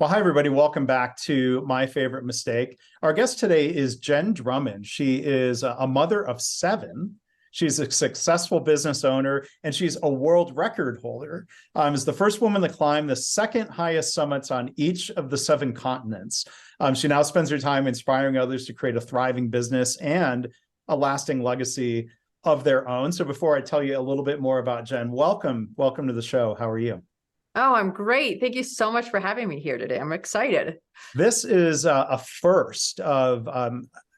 Well, hi, everybody. Welcome back to My Favorite Mistake. Our guest today is Jenn Drummond. She is a mother of seven. She's a successful business owner, and she's a world record holder. Is the first woman to climb the second highest summits on each of the seven continents. She now spends her time inspiring others to create a thriving business and a lasting legacy of their own. So before I tell you a little bit more about Jenn, welcome to the show. How are you? Oh, I'm great. Thank you so much for having me here today. I'm excited. This is a first of,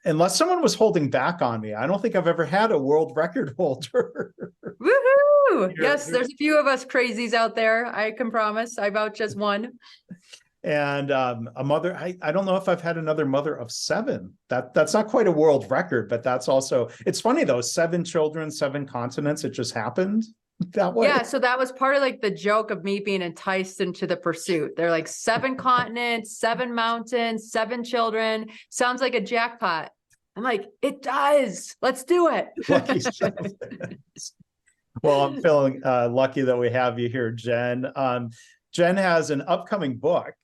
unless someone was holding back on me, I don't think I've ever had a world record holder. Woohoo! Yes, there's a few of us crazies out there. I can promise. I vouch as one. And a mother, I don't know if I've had another mother of seven. That's not quite a world record, but that's also, it's funny though, seven children, seven continents, it just happened that way. Yeah, so that was part of like the joke of me being enticed into the pursuit. They're like seven continents, seven mountains, seven children. Sounds like a jackpot. I'm like, it does. Let's do it. Lucky seven. Well, I'm feeling lucky that we have you here, Jenn. Jenn has an upcoming book,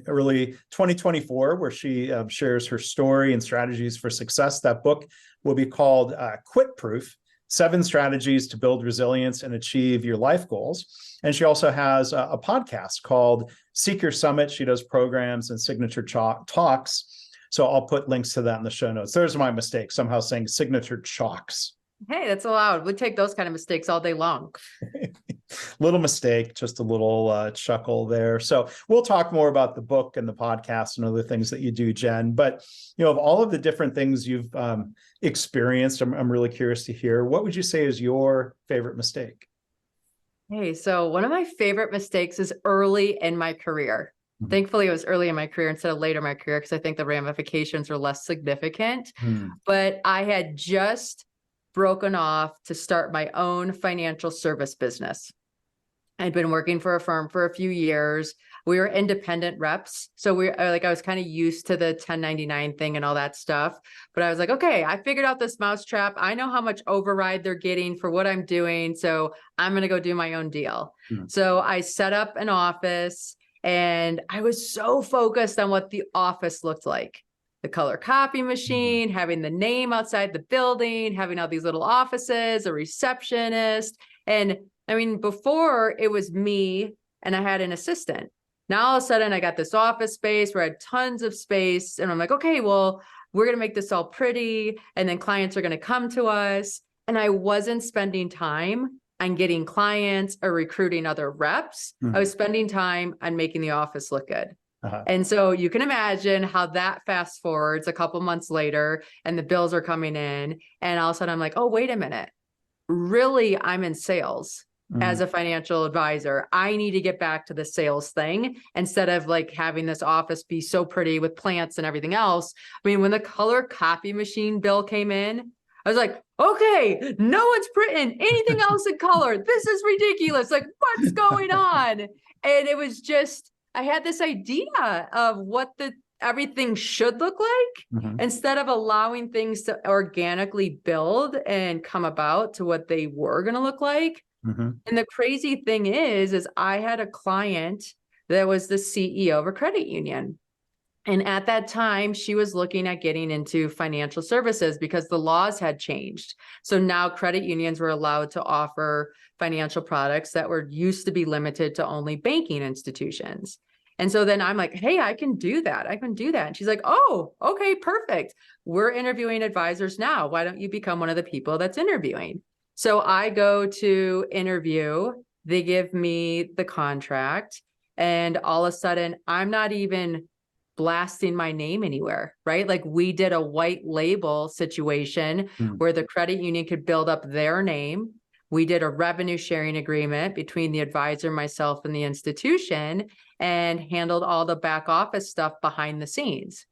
early 2024, where she shares her story and strategies for success. That book will be called Quit Proof: 7 Strategies to Build Resilience and Achieve Your Life Goals. And she also has a podcast called Seek Your Summit. She does programs and signature talks. So I'll put links to that in the show notes. There's my mistake, somehow saying signature chalks. Hey, that's allowed. We take those kind of mistakes all day long. Little mistake, just a little chuckle there. So we'll talk more about the book and the podcast and other things that you do, Jenn. But of all of the different things you've experienced, I'm really curious to hear. What would you say is your favorite mistake? Hey, so one of my favorite mistakes is early in my career. Mm-hmm. Thankfully, it was early in my career instead of later in my career because I think the ramifications are less significant. But I had just broken off to start my own financial service business. I'd been working for a firm for a few years. We were independent reps. So I was kind of used to the 1099 thing and all that stuff. But I was like, okay, I figured out this mousetrap. I know how much override they're getting for what I'm doing. So I'm going to go do my own deal. So I set up an office and I was so focused on what the office looked like. The color copy machine, having the name outside the building, having all these little offices, a receptionist. And I mean, before it was me and I had an assistant. Now all of a sudden I got this office space where I had tons of space. And I'm like, okay, well, we're going to make this all pretty. And then clients are going to come to us. And I wasn't spending time on getting clients or recruiting other reps. I was spending time on making the office look good. And so you can imagine how that fast forwards a couple months later and the bills are coming in and all of a sudden I'm like, oh, wait a minute. Really, I'm in sales as a financial advisor. I need to get back to the sales thing instead of like having this office be so pretty with plants and everything else. I mean, when the color copy machine bill came in, I was like, okay, no one's printing anything else in color. This is ridiculous. Like, what's going on? And it was just, I had this idea of what everything should look like instead of allowing things to organically build and come about to what they were going to look like. And the crazy thing is I had a client that was the CEO of a credit union. And at that time, she was looking at getting into financial services because the laws had changed. So now credit unions were allowed to offer financial products that were used to be limited to only banking institutions. And so then I'm like, hey, I can do that. I can do that. And she's like, oh, okay, perfect. We're interviewing advisors now. Why don't you become one of the people that's interviewing? So I go to interview. They give me the contract. And all of a sudden, I'm not even blasting my name anywhere, right? Like we did a white label situation where the credit union could build up their name. We did a revenue sharing agreement between the advisor, myself, and the institution, and handled all the back office stuff behind the scenes.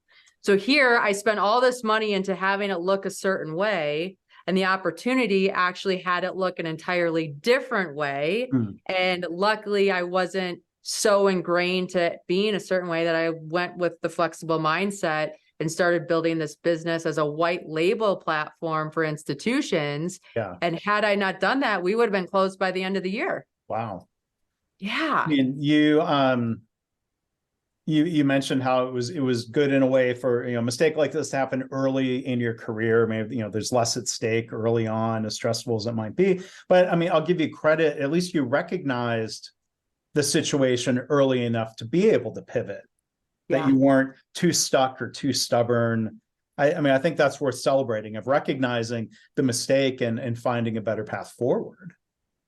So here I spent all this money into having it look a certain way, and the opportunity actually had it look an entirely different way. And luckily I wasn't so ingrained to being a certain way that I went with the flexible mindset and started building this business as a white label platform for institutions. Yeah. And had I not done that, we would have been closed by the end of the year. Wow. Yeah. I mean, you you mentioned how it was good in a way for, a mistake like this to happen early in your career. Maybe, there's less at stake early on, as stressful as it might be. But I mean, I'll give you credit. At least you recognized the situation early enough to be able to pivot, that you weren't too stuck or too stubborn. I mean, I think that's worth celebrating, of recognizing the mistake and finding a better path forward.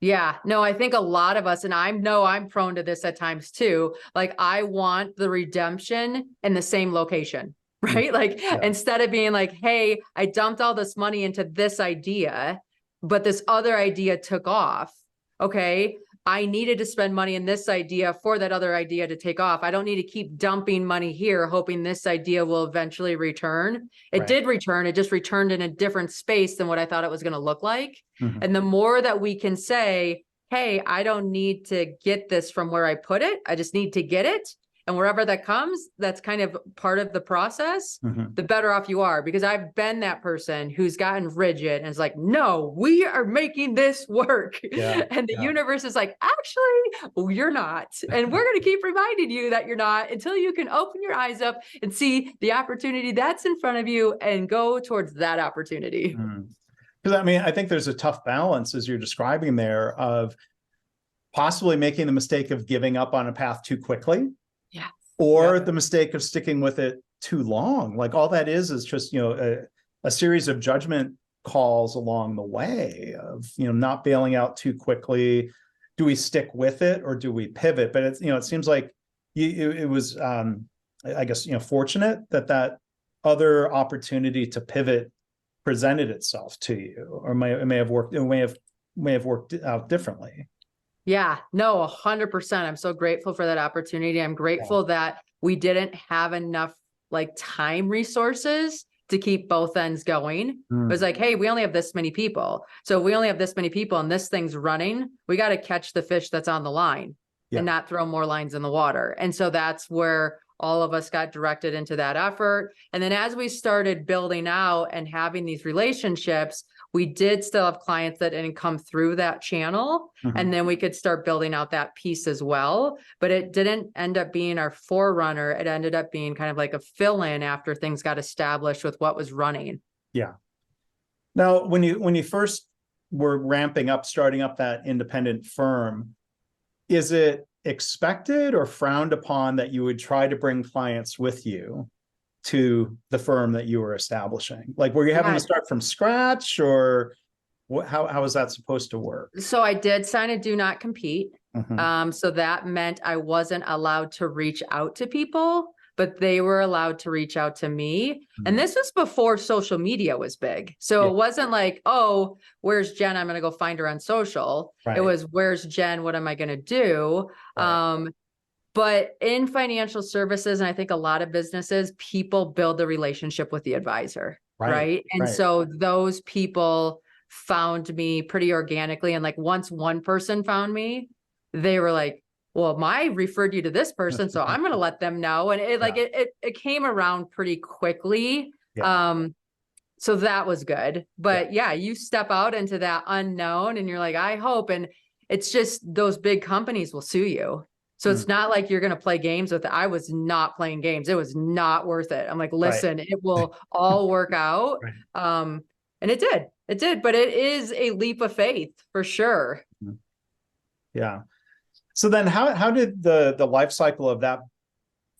Yeah, no, I think a lot of us, and I know I'm prone to this at times too. Like, I want the redemption in the same location, right? Like, instead of being like, hey, I dumped all this money into this idea, but this other idea took off. Okay, I needed to spend money in this idea for that other idea to take off. I don't need to keep dumping money here, hoping this idea will eventually return. It did return. It just returned in a different space than what I thought it was going to look like. And the more that we can say, hey, I don't need to get this from where I put it. I just need to get it. And wherever that comes, that's kind of part of the process, the better off you are. Because I've been that person who's gotten rigid and is like, no, we are making this work. And the universe is like, actually, you're not. And we're going to keep reminding you that you're not, until you can open your eyes up and see the opportunity that's in front of you and go towards that opportunity. Because I mean, I think there's a tough balance, as you're describing there, of possibly making the mistake of giving up on a path too quickly. Or the mistake of sticking with it too long. Like, all that is just, a series of judgment calls along the way of, not bailing out too quickly. Do we stick with it or do we pivot? But it's, it seems like it was, I guess, fortunate that other opportunity to pivot presented itself to you, or may have worked out differently. Yeah, no, 100%. I'm so grateful for that opportunity. I'm grateful that we didn't have enough time resources to keep both ends going. It was like, hey, we only have this many people. So we only have this many people and this thing's running. We got to catch the fish that's on the line and not throw more lines in the water. And so that's where all of us got directed into that effort. And then as we started building out and having these relationships, we did still have clients that didn't come through that channel. And then we could start building out that piece as well. But it didn't end up being our forerunner. It ended up being kind of like a fill-in after things got established with what was running. Yeah. Now, when you first were ramping up, starting up that independent firm, is it expected or frowned upon that you would try to bring clients with you to the firm that you were establishing? Like, were you having to start from scratch, or how was that supposed to work? So I did sign a do not compete. So that meant I wasn't allowed to reach out to people, but they were allowed to reach out to me. And this was before social media was big. So it wasn't like, oh, where's Jenn? I'm going to go find her on social. It was, where's Jenn? What am I going to do? But in financial services, and I think a lot of businesses, people build the relationship with the advisor, right? And so those people found me pretty organically. And once one person found me, they were like, well, I referred you to this person, so I'm going to let them know. And it came around pretty quickly. So that was good. But you step out into that unknown and you're like, I hope. And it's just, those big companies will sue you. So it's not like you're going to play games with it. I was not playing games. It was not worth it. I'm like, listen, it will all work out. And it did, but it is a leap of faith for sure. Yeah. So then how did the life cycle of that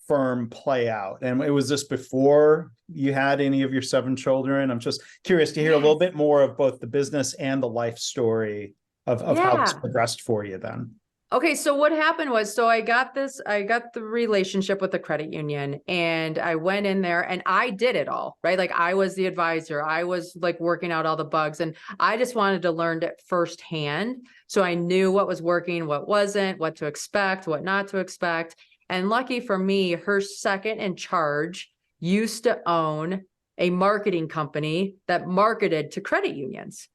firm play out? And was this before you had any of your 7 children? I'm just curious to hear a little bit more of both the business and the life story of how this progressed for you then. Okay, so what happened was, I got the relationship with the credit union, and I went in there and I did it all, right? Like, I was the advisor. I was working out all the bugs, and I just wanted to learn it firsthand. So I knew what was working, what wasn't, what to expect, what not to expect. And lucky for me, her second in charge used to own a marketing company that marketed to credit unions.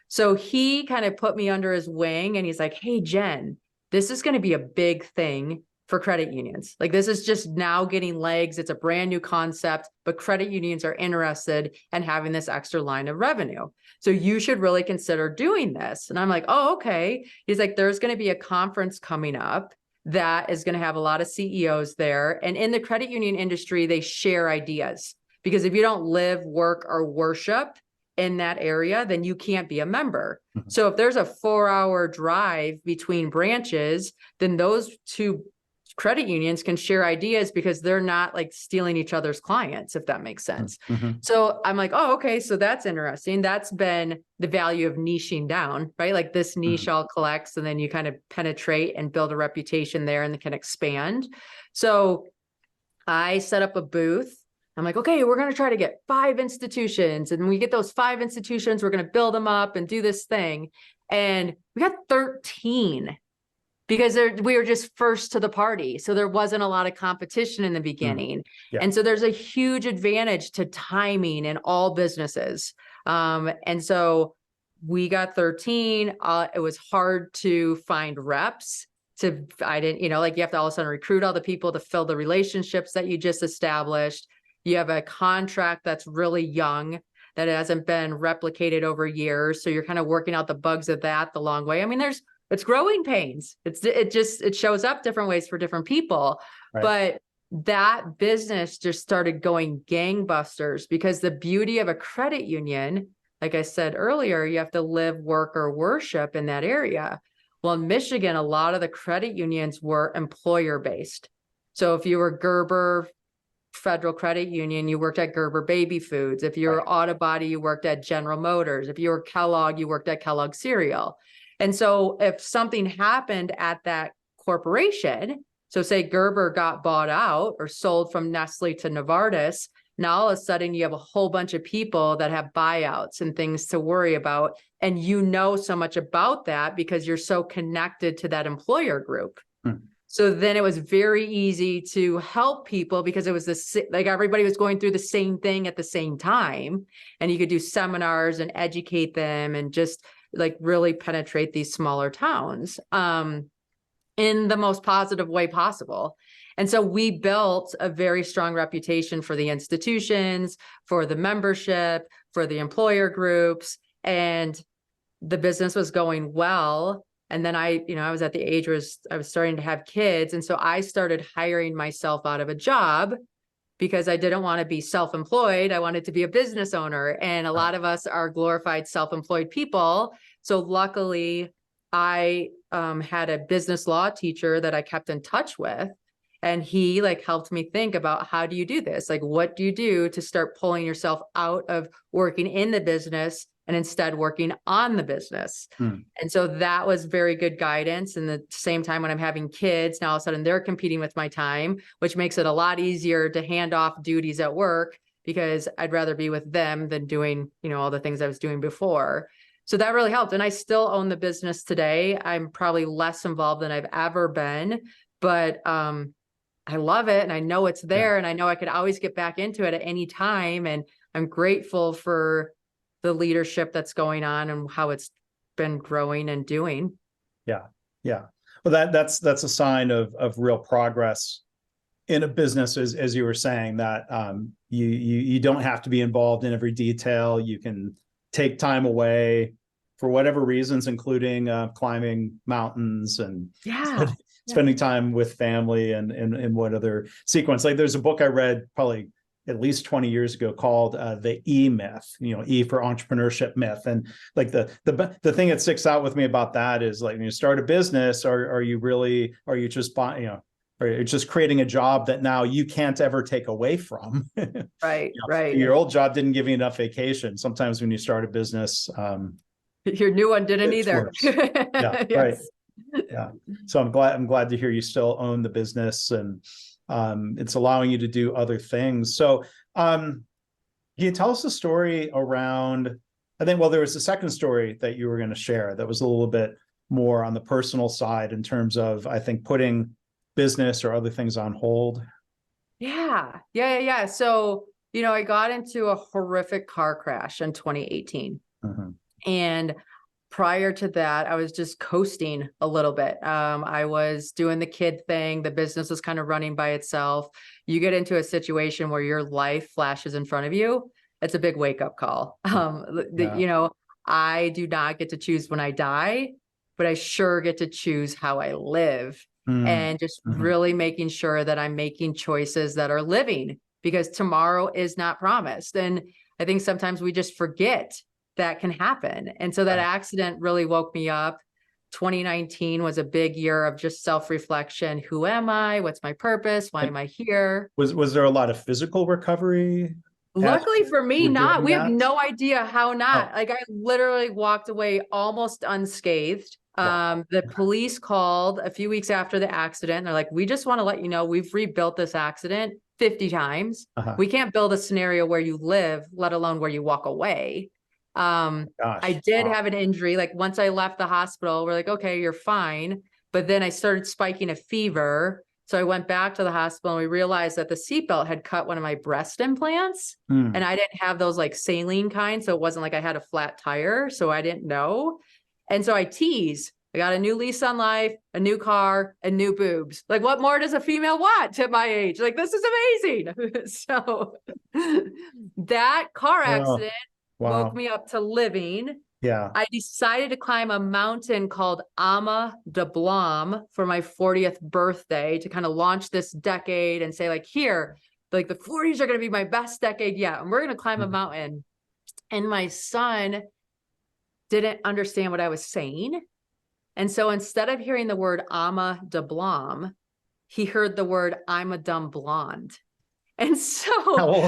So he kind of put me under his wing, and he's like, hey, Jenn, this is going to be a big thing for credit unions. This is just now getting legs. It's a brand new concept, but credit unions are interested in having this extra line of revenue. So you should really consider doing this. And I'm like, oh, okay. He's like, there's going to be a conference coming up that is going to have a lot of CEOs there. And in the credit union industry, they share ideas, because if you don't live, work, or worship in that area, then you can't be a member. Mhm. So if there's a 4-hour drive between branches, then those two credit unions can share ideas, because they're not like stealing each other's clients, if that makes sense. Mm-hmm. So I'm like, oh, okay, so that's interesting. That's been the value of niching down, right? Like this niche all collects, and then you kind of penetrate and build a reputation there, and then can expand. So I set up a booth. I'm like, okay, we're going to try to get 5 institutions. And when we get those 5 institutions, we're going to build them up and do this thing. And we got 13, because we were just first to the party. So there wasn't a lot of competition in the beginning. Yeah. And so there's a huge advantage to timing in all businesses. And so we got 13. It was hard to find reps. I didn't, you have to all of a sudden recruit all the people to fill the relationships that you just established. You have a contract that's really young, that hasn't been replicated over years. So you're kind of working out the bugs of that the long way. I mean, it's growing pains. It shows up different ways for different people. Right. But that business just started going gangbusters, because the beauty of a credit union, like I said earlier, you have to live, work, or worship in that area. Well, in Michigan, a lot of the credit unions were employer-based. So if you were Gerber Federal Credit Union, you worked at Gerber Baby Foods. If you were Auto Body, you worked at General Motors. If you were Kellogg, you worked at Kellogg Cereal. And so if something happened at that corporation, so say Gerber got bought out or sold from Nestle to Novartis, now all of a sudden you have a whole bunch of people that have buyouts and things to worry about. And you know so much about that because you're so connected to that employer group. So then it was very easy to help people, because it was like everybody was going through the same thing at the same time. And you could do seminars and educate them and just like really penetrate these smaller towns in the most positive way possible. And so we built a very strong reputation for the institutions, for the membership, for the employer groups, and the business was going well. And then I was at the age where I was starting to have kids. And so I started hiring myself out of a job, because I didn't want to be self-employed. I wanted to be a business owner. And a lot of us are glorified self-employed people. So luckily I had a business law teacher that I kept in touch with. And he helped me think about, how do you do this? Like, what do you do to start pulling yourself out of working in the business and instead working on the business? And so that was very good guidance. And at the same time, when I'm having kids, now all of a sudden they're competing with my time, which makes it a lot easier to hand off duties at work, because I'd rather be with them than doing, all the things I was doing before. So that really helped. And I still own the business today. I'm probably less involved than I've ever been, but I love it. And I know it's there, and I know I could always get back into it at any time. And I'm grateful for the leadership that's going on and how it's been growing and doing. Yeah. Well, that's a sign of real progress in a business, as you were saying, that you don't have to be involved in every detail. You can take time away for whatever reasons, including climbing mountains and spending time with family and what other sequence. Like, there's a book I read probably at least 20 years ago called the E Myth, E for entrepreneurship myth. And like the thing that sticks out with me about that is, like, when you start a business, are you just or you're just creating a job that now you can't ever take away from. Right. Your old job didn't give you enough vacation. Sometimes when you start a business, your new one didn't either. Yeah. Yes. Right. Yeah. So I'm glad to hear you still own the business, and it's allowing you to do other things. So can you tell us a story around, there was a second story that you were going to share that was a little bit more on the personal side, in terms of, I think, putting business or other things on hold. Yeah. So, I got into a horrific car crash in 2018. And prior to that, I was just coasting a little bit. I was doing the kid thing. The business was kind of running by itself. You get into a situation where your life flashes in front of you. It's a big wake up call. I do not get to choose when I die, but I sure get to choose how I live. and just really making sure that I'm making choices that are living, because tomorrow is not promised. And I think sometimes we just forget that can happen. And so that accident really woke me up. 2019 was a big year of just self-reflection. Who am I? What's my purpose? Why am I here? Was there a lot of physical recovery? Luckily for me, not. We have that? no idea how not. Like, I literally walked away almost unscathed. The police called a few weeks after the accident. They're like, we just want to let you know we've rebuilt this accident 50 times. We can't build a scenario where you live, let alone where you walk away. I did have an injury. Like, once I left the hospital, we're like, okay, you're fine. But then I started spiking a fever. So I went back to the hospital and we realized that the seatbelt had cut one of my breast implants, and I didn't have those like saline kind. So it wasn't like I had a flat tire. So I didn't know. And so I tease, I got a new lease on life, a new car, and new boobs. Like, what more does a female want at my age? Like, this is amazing. So that car accident woke me up to living. I decided to climb a mountain called AMA de Blom for my 40th birthday to kind of launch this decade and say, like, here, like, the 40s are going to be my best decade yet. And we're going to climb a mountain. And my son didn't understand what I was saying. And so instead of hearing the word AMA de Blom, he heard the word I'm a dumb blonde. And so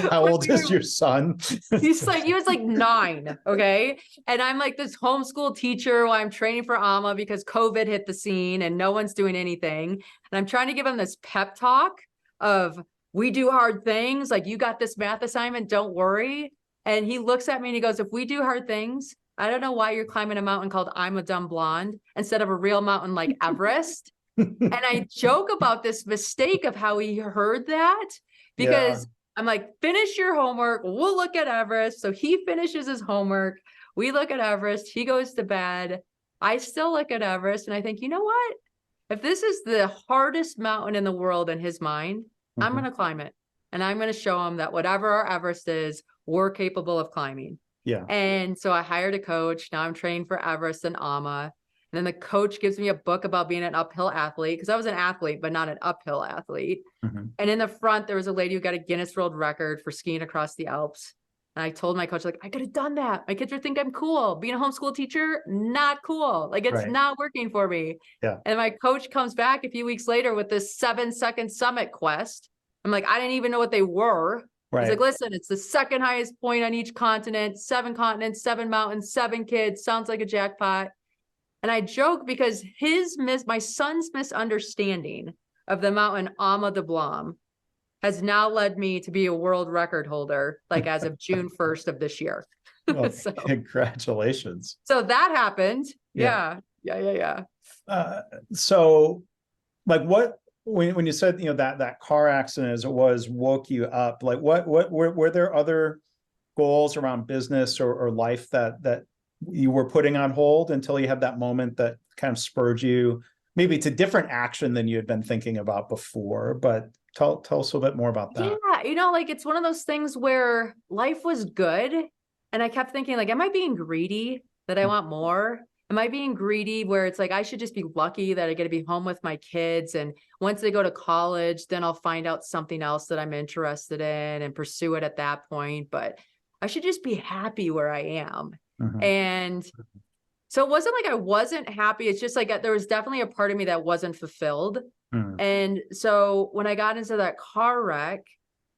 how old is your son? He was like 9. Okay. And I'm like this homeschool teacher while I'm training for AMA because COVID hit the scene and no one's doing anything. And I'm trying to give him this pep talk of, we do hard things. Like, you got this math assignment, don't worry. And he looks at me and he goes, if we do hard things, I don't know why you're climbing a mountain called I'm a dumb blonde instead of a real mountain like Everest. And I joke about this mistake of how he heard that. Because I'm like, finish your homework. We'll look at Everest. So he finishes his homework. We look at Everest. He goes to bed. I still look at Everest. And I think, you know what? If this is the hardest mountain in the world in his mind, I'm going to climb it. And I'm going to show him that whatever our Everest is, we're capable of climbing. And so I hired a coach. Now I'm training for Everest and AMA. And then the coach gives me a book about being an uphill athlete, because I was an athlete, but not an uphill athlete. And in the front, there was a lady who got a Guinness World Record for skiing across the Alps. And I told my coach, like, I could have done that. My kids would think I'm cool. Being a homeschool teacher, not cool. Like, it's not working for me. And my coach comes back a few weeks later with this 7-second summit quest. I'm like, I didn't even know what they were. He's like, listen, it's the second highest point on each continent, 7 continents, 7 mountains, 7 kids. Sounds like a jackpot. And I joke because my son's misunderstanding of the mountain AMA de Blom has now led me to be a world record holder, like as of June 1st of this year. Well, congratulations. So that happened. So, like, when you said, that car accident as it woke you up, like, what were there other goals around business or life that you were putting on hold until you had that moment that kind of spurred you maybe to different action than you had been thinking about before? But tell us a little bit more about that. Like, it's one of those things where life was good. And I kept thinking, like, am I being greedy that I want more? Am I being greedy where it's like, I should just be lucky that I get to be home with my kids. And once they go to college, then I'll find out something else that I'm interested in and pursue it at that point. But I should just be happy where I am. And so it wasn't like I wasn't happy. It's just like there was definitely a part of me that wasn't fulfilled. And so when I got into that car wreck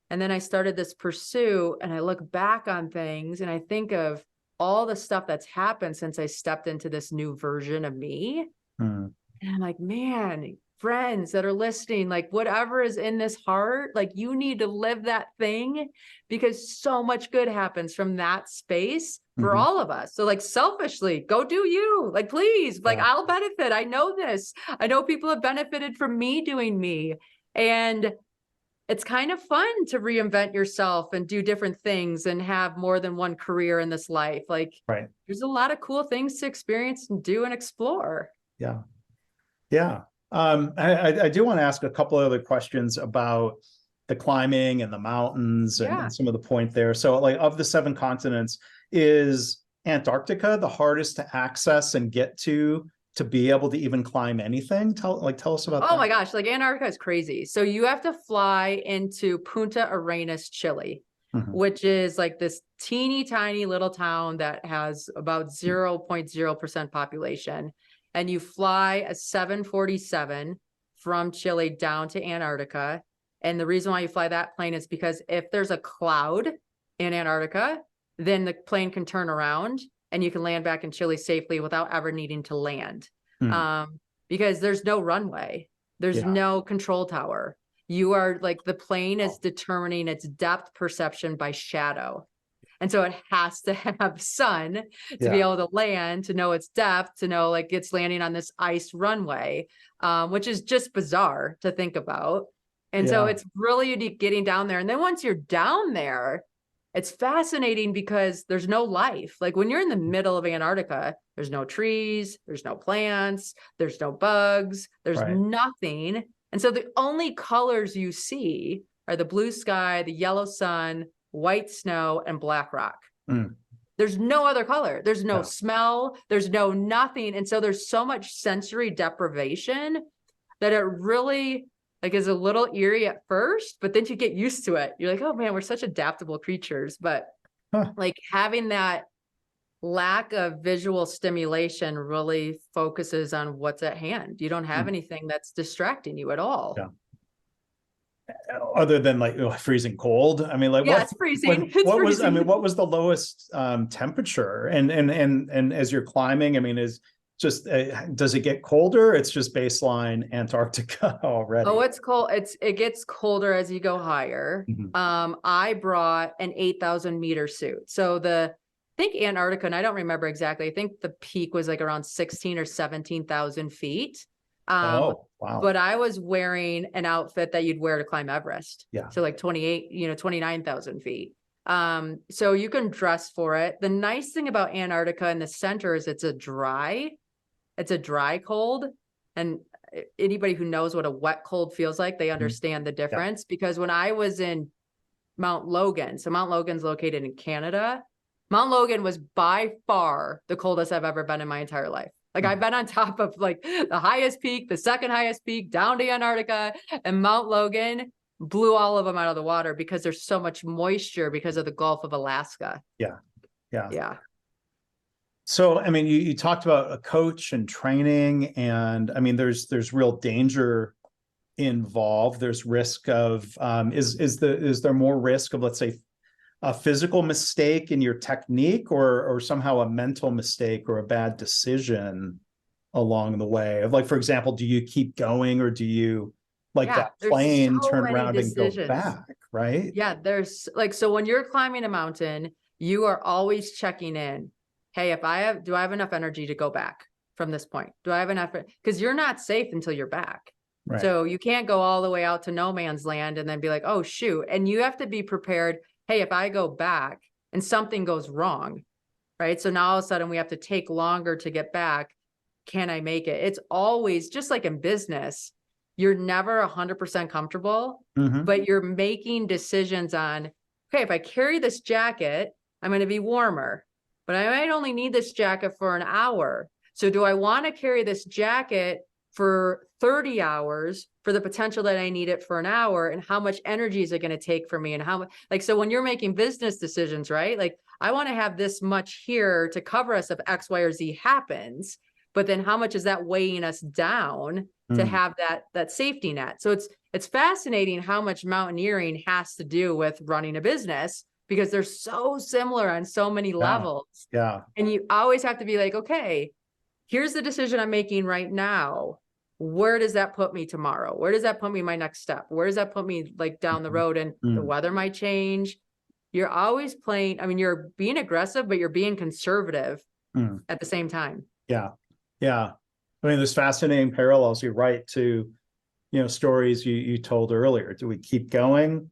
and then I started this pursuit and I look back on things and I think of all the stuff that's happened since I stepped into this new version of me. And I'm like, man, friends that are listening, like, whatever is in this heart, like, you need to live that thing, because so much good happens from that space for all of us. So, like, selfishly, go do you, like, please, like, I'll benefit. I know this. I know people have benefited from me doing me. And it's kind of fun to reinvent yourself and do different things and have more than one career in this life. Like, there's a lot of cool things to experience and do and explore. I do want to ask a couple of other questions about the climbing and the mountains and some of the point there. So, like, of the 7 continents, is Antarctica the hardest to access and get to to be able to even climb anything? Tell us about that. Oh my gosh, like Antarctica is crazy. So you have to fly into Punta Arenas, Chile, which is like this teeny tiny little town that has about 0.0% population. And you fly a 747 from Chile down to Antarctica. And the reason why you fly that plane is because if there's a cloud in Antarctica, then the plane can turn around and you can land back in Chile safely without ever needing to land. Because there's no runway, there's no control tower. You are like, the plane is determining its depth perception by shadow. And so it has to have sun to be able to land, to know its depth, to know like it's landing on this ice runway, which is just bizarre to think about. And so it's really unique getting down there. And then once you're down there, it's fascinating because there's no life. Like when you're in the middle of Antarctica, there's no trees, there's no plants, there's no bugs, there's nothing. And so the only colors you see are the blue sky, the yellow sun, white snow, and black rock. There's no other color. There's no smell. There's no nothing. And so there's so much sensory deprivation that it really like is a little eerie at first, but then you get used to it. You're like, oh man, we're such adaptable creatures. But like having that lack of visual stimulation really focuses on what's at hand. You don't have anything that's distracting you at all. Other than like freezing cold. I mean, like it's freezing. What was the lowest temperature? And as you're climbing, I mean, does it get colder? It's just baseline Antarctica already. Oh, it's cold. It gets colder as you go higher. I brought an 8,000 meter suit. So I think Antarctica, and I don't remember exactly, I think the peak was like around 16 or 17,000 feet. Wow. But I was wearing an outfit that you'd wear to climb Everest. So like 29,000 feet. So you can dress for it. The nice thing about Antarctica in the center is it's a dry cold. And anybody who knows what a wet cold feels like, they understand the difference. Because when I was in Mount Logan, so Mount Logan's located in Canada, Mount Logan was by far the coldest I've ever been in my entire life. Like I've been on top of like the highest peak, the second highest peak, down to Antarctica, and Mount Logan blew all of them out of the water because there's so much moisture because of the Gulf of Alaska. Yeah. So, I mean, you talked about a coach and training, and I mean, there's real danger involved. There's risk of, is there more risk of, let's say, a physical mistake in your technique or somehow a mental mistake or a bad decision along the way? Of like, for example, do you keep going or do you that plane turn around and go back, right? Yeah, there's like, so when you're climbing a mountain, you are always checking in. Hey, do I have enough energy to go back from this point? Do I have enough? Because you're not safe until you're back. Right. So you can't go all the way out to no man's land and then be like, oh, shoot. And you have to be prepared. Hey, if I go back and something goes wrong, right? So now all of a sudden we have to take longer to get back. Can I make it? It's always just like in business, you're never 100% comfortable, but you're making decisions on, okay, if I carry this jacket, I'm going to be warmer, but I might only need this jacket for an hour. So do I want to carry this jacket for 30 hours for the potential that I need it for an hour? And how much energy is it going to take for me? And how much, like, so when you're making business decisions, right? Like I want to have this much here to cover us if X, Y, or Z happens, but then how much is that weighing us down to have that safety net? So it's fascinating how much mountaineering has to do with running a business because they're so similar on so many levels. And you always have to be like, okay, here's the decision I'm making right now. Where does that put me tomorrow? Where does that put me in my next step? Where does that put me like down the road? And the weather might change. You're always playing. I mean, you're being aggressive, but you're being conservative at the same time. Yeah. I mean, there's fascinating parallels. You're right to, stories you told earlier. Do we keep going?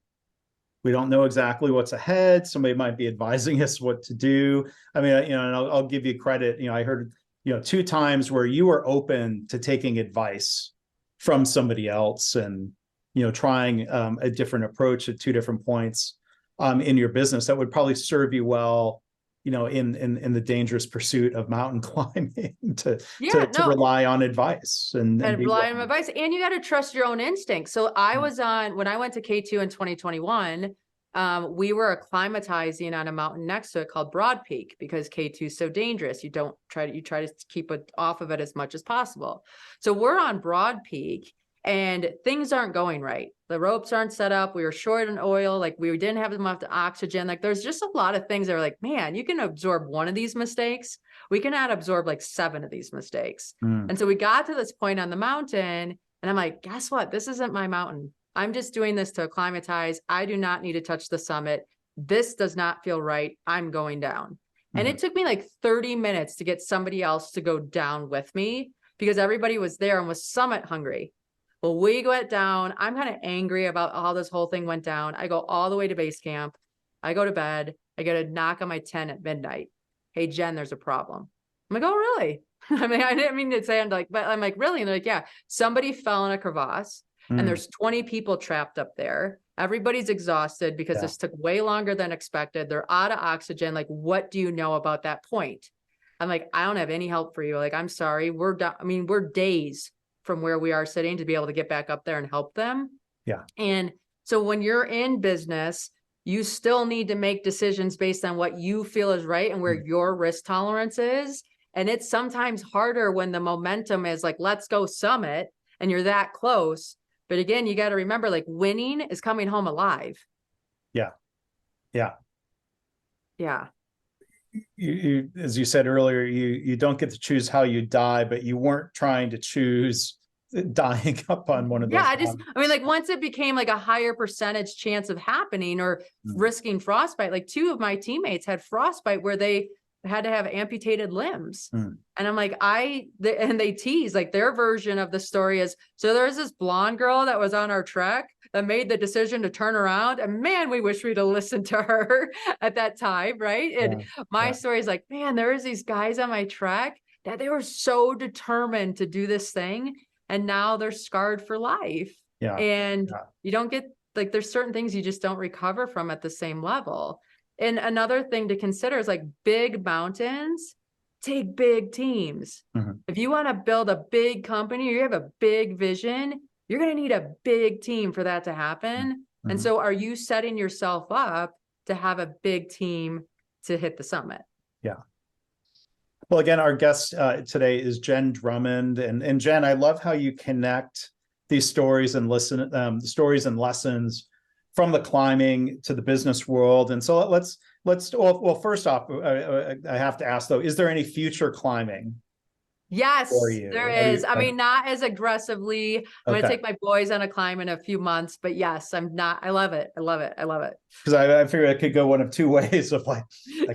We don't know exactly what's ahead. Somebody might be advising us what to do. I mean, and I'll give you credit. I heard, 2 times where you were open to taking advice from somebody else and, trying a different approach at 2 different points in your business that would probably serve you well, in the dangerous pursuit of mountain climbing to rely on advice and rely on advice. And you got to trust your own instincts. So when I went to K2 in 2021, we were acclimatizing on a mountain next to it called Broad Peak, because K2 is so dangerous. You try to keep it off of it as much as possible. So we're on Broad Peak and things aren't going right. The ropes aren't set up. We were short on oil. Like, we didn't have enough oxygen. Like, there's just a lot of things that are like, man, you can absorb one of these mistakes. We cannot absorb like 7 of these mistakes. And so we got to this point on the mountain and I'm like, guess what? This isn't my mountain. I'm just doing this to acclimatize. I do not need to touch the summit. This does not feel right. I'm going down. And it took me like 30 minutes to get somebody else to go down with me, because everybody was there and was summit hungry. Well, we went down. I'm kind of angry about how this whole thing went down. I go all the way to base camp. I go to bed. I get a knock on my tent at midnight. Hey, Jen, there's a problem. I'm like, oh, really? I mean, I didn't mean to say, but I'm like, really? And they're like, yeah, somebody fell in a crevasse and there's 20 people trapped up there. Everybody's exhausted because this took way longer than expected. They're out of oxygen. Like, what do you know about that point? I'm like, I don't have any help for you. Like, I'm sorry. We're done. I mean, we're days from where we are sitting to be able to get back up there and help them. Yeah. And so when you're in business, you still need to make decisions based on what you feel is right and where your risk tolerance is. And it's sometimes harder when the momentum is like, let's go summit, and you're that close. But again, you got to remember, like, winning is coming home alive. Yeah. Yeah. Yeah. You, as you said earlier, you don't get to choose how you die, but you weren't trying to choose dying up on one of those. I mean, like, once it became like a higher percentage chance of happening or risking frostbite, like 2 of my teammates had frostbite where they had to have amputated limbs. And I'm like, and they tease, like, their version of the story is, so there's this blonde girl that was on our trek that made the decision to turn around, and man, we wish we'd have listened to her at that time. Right. And my story is like, man, there was these guys on my trek that they were so determined to do this thing, and now they're scarred for life. And you don't get, like, there's certain things you just don't recover from at the same level. And another thing to consider is, like, big mountains take big teams. If you want to build a big company or you have a big vision, you're going to need a big team for that to happen. And so are you setting yourself up to have a big team to hit the summit? Yeah. Well, again, our guest today is Jenn Drummond. And Jenn, I love how you connect these stories and stories and lessons from the climbing to the business world. And so let's well, first off, I have to ask, though, is there any future climbing? Yes, there is. I mean, not as aggressively. I'm going to take my boys on a climb in a few months, but yes, I'm not. I love it. I love it. I love it. Because I figured it could go one of 2 ways of like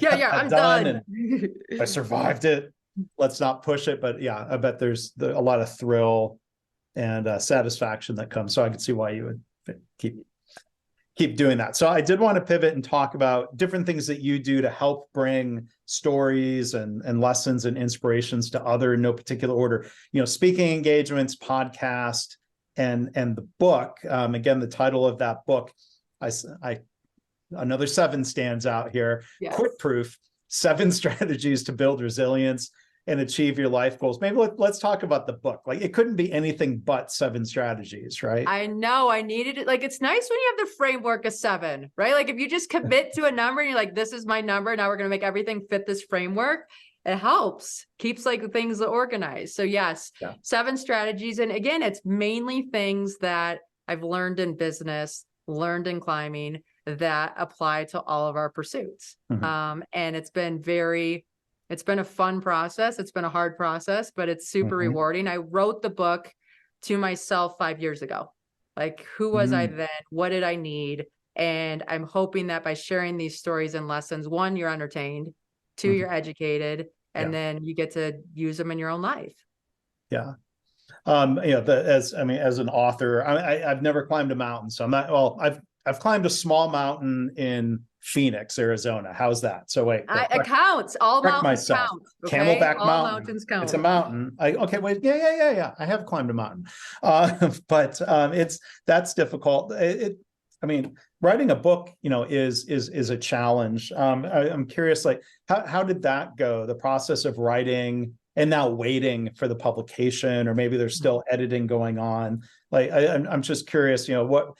I'm done. And I survived it. Let's not push it. But yeah, I bet there's a lot of thrill and satisfaction that comes. So I can see why you would keep doing that. So I did want to pivot and talk about different things that you do to help bring stories and lessons and inspirations to other, in no particular order, speaking engagements, podcast, and the book. Again, the title of that book, another 7 stands out here. Yes. Quit Proof: 7 Strategies to Build Resilience and Achieve Your Life Goals. Maybe let's talk about the book. Like, it couldn't be anything but 7 strategies, right? I know. I needed it. Like, it's nice when you have the framework of 7, right? Like, if you just commit to a number and you're like, this is my number, now we're going to make everything fit this framework, it helps, keeps like things organized. So yes, 7 strategies. And again, it's mainly things that I've learned in business, learned in climbing, that apply to all of our pursuits. And it's been a fun process. It's been a hard process, but it's super rewarding. I wrote the book to myself 5 years ago. Like, who was I then? What did I need? And I'm hoping that by sharing these stories and lessons, 1, you're entertained, 2, you're educated, and then you get to use them in your own life. Yeah. As an author, I've never climbed a mountain, so I'm not, well, I've climbed a small mountain in Phoenix, Arizona. How's that? So wait, it counts. All mountains count. Okay? Camelback all Mountain. Mountains count. It's a mountain. Yeah. I have climbed a mountain, but that's difficult. I mean, writing a book, is a challenge. I'm curious, like, how did that go? The process of writing and now waiting for the publication, or maybe there's still editing going on. Like, I'm just curious, what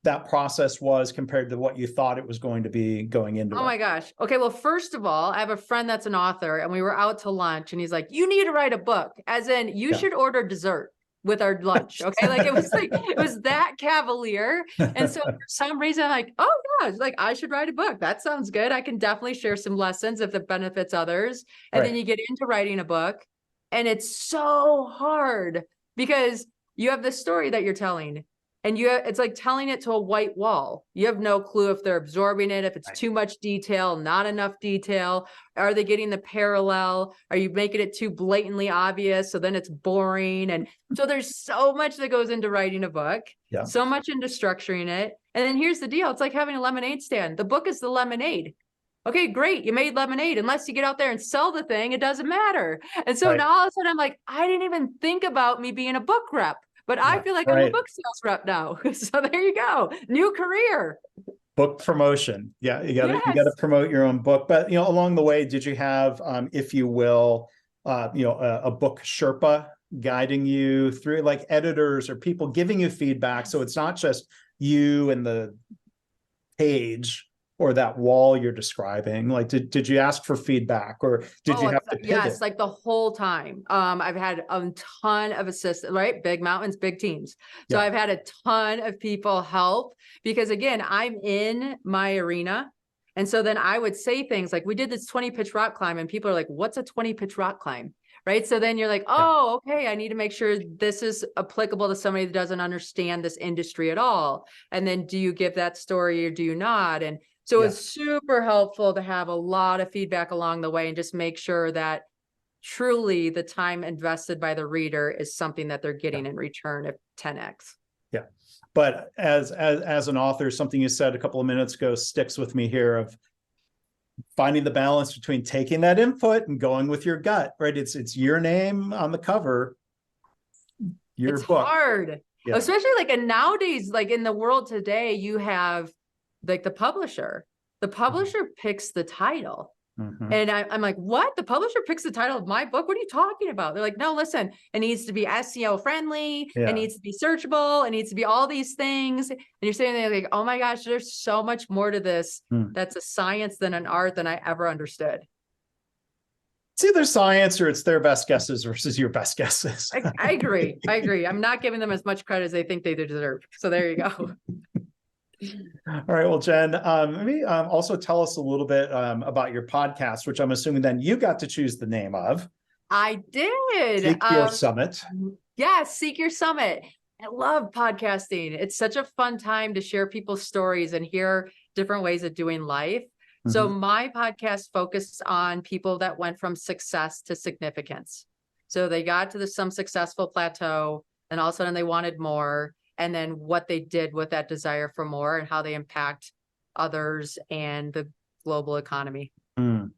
that process was compared to what you thought it was going to be going into Oh it. my gosh. Okay. Well, first of all, I have a friend that's an author, and we were out to lunch, and he's like, you need to write a book, as in you should order dessert with our lunch. Okay. Like it was that cavalier. And so for some reason, I'm like, oh gosh, like I should write a book. That sounds good. I can definitely share some lessons if it benefits others. And then you get into writing a book, and it's so hard because you have this story that you're telling, and it's like telling it to a white wall. You have no clue if they're absorbing it, if it's too much detail, not enough detail. Are they getting the parallel? Are you making it too blatantly obvious? So then it's boring. And so there's so much that goes into writing a book, so much into structuring it. And then here's the deal. It's like having a lemonade stand. The book is the lemonade. Okay, great. You made lemonade. Unless you get out there and sell the thing, it doesn't matter. And so now all of a sudden I'm like, I didn't even think about me being a book rep. But I feel like I'm a book sales rep now. So there you go. New career. Book promotion. Yeah. You gotta promote your own book. But, along the way, did you have, if you will, a book Sherpa guiding you through, like editors or people giving you feedback? So it's not just you and the page or that wall you're describing. Like, did you ask for feedback, or did you have to pivot? Yes, like the whole time. I've had a ton of assistants, right? Big mountains, big teams. So I've had a ton of people help, because again, I'm in my arena. And so then I would say things like, we did this 20-pitch rock climb, and people are like, what's a 20-pitch rock climb? Right. So then you're like, oh, okay, I need to make sure this is applicable to somebody that doesn't understand this industry at all. And then do you give that story or do you not? And so it's super helpful to have a lot of feedback along the way, and just make sure that truly the time invested by the reader is something that they're getting in return of 10x. Yeah. But as an author, something you said a couple of minutes ago sticks with me here, of finding the balance between taking that input and going with your gut, right? It's your name on the cover, your book. It's hard, especially like, and nowadays, like in the world today, you have like the publisher picks the title. And I'm like, what? The publisher picks the title of my book? What are you talking about? They're like, no, listen, it needs to be SEO friendly. It needs to be searchable. It needs to be all these things. And you're saying, they're like, oh my gosh, there's so much more to this. That's a science than an art than I ever understood. It's either science or it's their best guesses versus your best guesses. I agree. I'm not giving them as much credit as they think they deserve. So there you go. All right. Well, Jenn, maybe also tell us a little bit about your podcast, which I'm assuming then you got to choose the name of. I did. Seek Your Summit. Yes, Seek Your Summit. I love podcasting. It's such a fun time to share people's stories and hear different ways of doing life. So my podcast focused on people that went from success to significance. So they got to some successful plateau, and all of a sudden they wanted more. And then what they did with that desire for more, and how they impact others and the global economy. And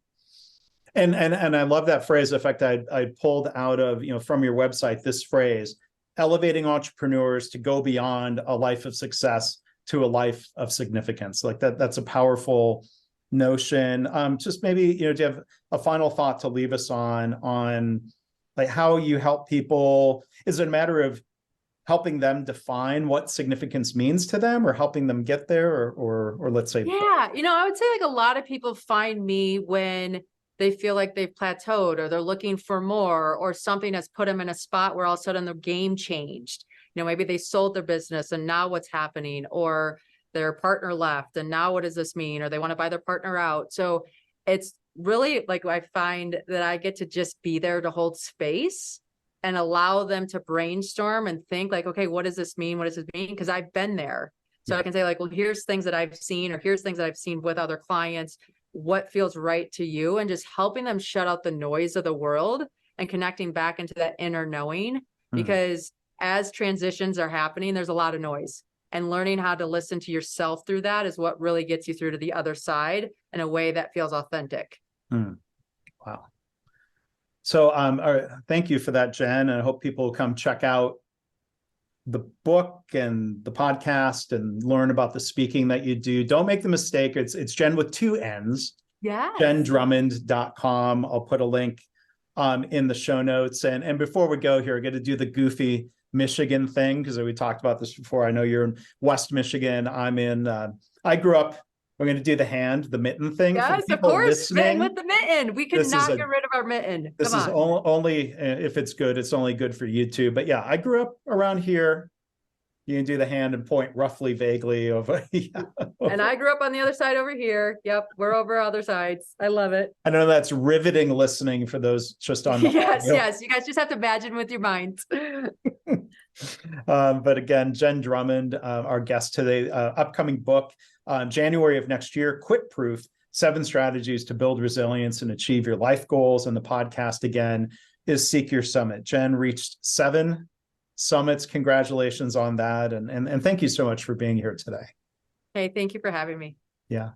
I love that phrase. In fact, I pulled out of, from your website, this phrase, elevating entrepreneurs to go beyond a life of success to a life of significance. Like that's a powerful notion. Just maybe, do you have a final thought to leave us on like how you help people? Is it a matter of helping them define what significance means to them, or helping them get there, or let's say, I would say like a lot of people find me when they feel like they've plateaued, or they're looking for more, or something has put them in a spot where all of a sudden the game changed. Maybe they sold their business and now what's happening, or their partner left and now what does this mean, or they want to buy their partner out. So it's really like, I find that I get to just be there to hold space and allow them to brainstorm and think like, okay, what does this mean? What does this mean? Because I've been there. So I can say like, well, here's things that I've seen, or here's things that I've seen with other clients. What feels right to you? And just helping them shut out the noise of the world and connecting back into that inner knowing. Because as transitions are happening, there's a lot of noise, and learning how to listen to yourself through that is what really gets you through to the other side in a way that feels authentic. Wow. So thank you for that, Jenn. And I hope people will come check out the book and the podcast and learn about the speaking that you do, don't make the mistake. It's Jenn with 2 N's. Yes. JennDrummond.com. I'll put a link in the show notes. And before we go here, I got to do the goofy Michigan thing, because we talked about this before. I know you're in West Michigan. I'm in, I grew up, we're going to do the mitten thing. Yes, of course. Mitten with the mitten. We cannot get rid of our mitten. This is only, if it's good, it's only good for you too. But yeah, I grew up around here. You can do the hand and point roughly, vaguely over. Yeah. And I grew up on the other side over here. Yep, we're over other sides. I love it. I know that's riveting listening for those just on the yes, audio. Yes. You guys just have to imagine with your minds. But again, Jenn Drummond, our guest today, upcoming book, January of next year, Quit Proof: 7 Strategies to Build Resilience and Achieve Your Life Goals. And the podcast again is Seek Your Summit. Jenn reached 7 summits. Congratulations on that. And thank you so much for being here today. Hey, thank you for having me. Yeah.